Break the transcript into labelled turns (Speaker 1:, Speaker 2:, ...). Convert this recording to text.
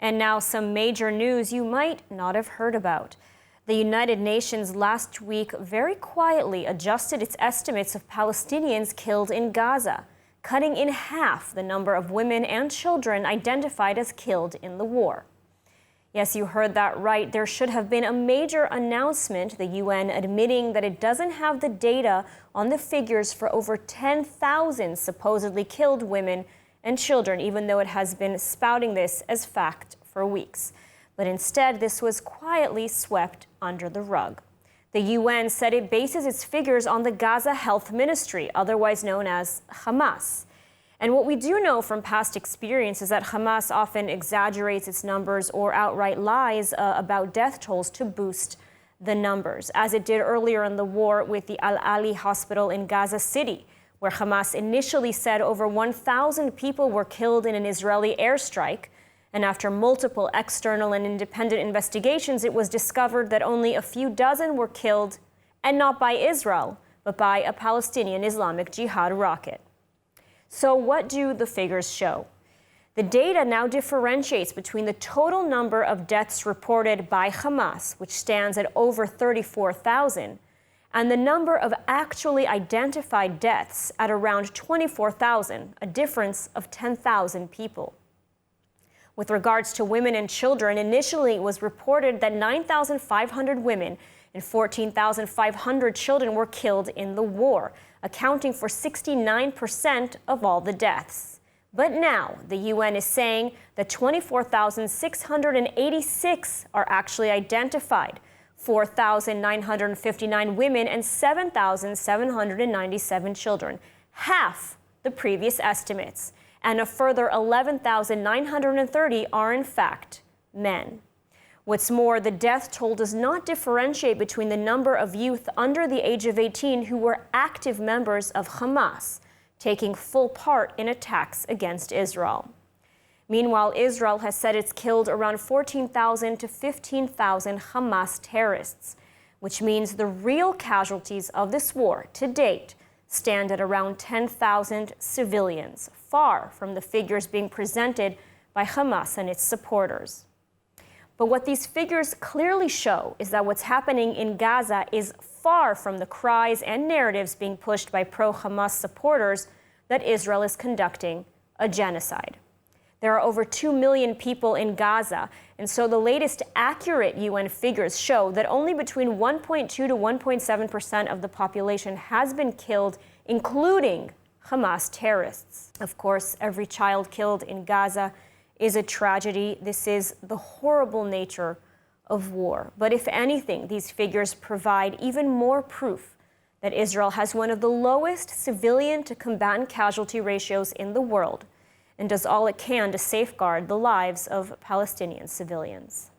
Speaker 1: And now some major news you might not have heard about. The United Nations last week very quietly adjusted its estimates of Palestinians killed in Gaza, cutting in half the number of women and children identified as killed in the war. Yes, you heard that right. There should have been a major announcement, the UN admitting that it doesn't have the data on the figures for over 10,000 supposedly killed women and children, even though it has been spouting this as fact for weeks. But instead, this was quietly swept under the rug. The UN said it bases its figures on the Gaza Health Ministry, otherwise known as Hamas. And what we do know from past experience is that Hamas often exaggerates its numbers or outright lies about death tolls to boost the numbers, as it did earlier in the war with the Al-Ali hospital in Gaza City, where Hamas initially said over 1,000 people were killed in an Israeli airstrike. And after multiple external and independent investigations, it was discovered that only a few dozen were killed, and not by Israel, but by a Palestinian Islamic Jihad rocket. So what do the figures show? The data now differentiates between the total number of deaths reported by Hamas, which stands at over 34,000, and the number of actually identified deaths at around 24,000, a difference of 10,000 people. With regards to women and children, initially it was reported that 9,500 women and 14,500 children were killed in the war, accounting for 69% of all the deaths. But now the UN is saying that 24,686 are actually identified, 4,959 women and 7,797 children, half the previous estimates. And a further 11,930 are in fact men. What's more, the death toll does not differentiate between the number of youth under the age of 18 who were active members of Hamas, taking full part in attacks against Israel. Meanwhile, Israel has said it's killed around 14,000 to 15,000 Hamas terrorists, which means the real casualties of this war to date stand at around 10,000 civilians, far from the figures being presented by Hamas and its supporters. But what these figures clearly show is that what's happening in Gaza is far from the cries and narratives being pushed by pro-Hamas supporters that Israel is conducting a genocide. There are over 2 million people in Gaza, and so the latest accurate UN figures show that only between 1.2 to 1.7% of the population has been killed, including Hamas terrorists. Of course, every child killed in Gaza is a tragedy. This is the horrible nature of war. But if anything, these figures provide even more proof that Israel has one of the lowest civilian to combatant casualty ratios in the world and does all it can to safeguard the lives of Palestinian civilians.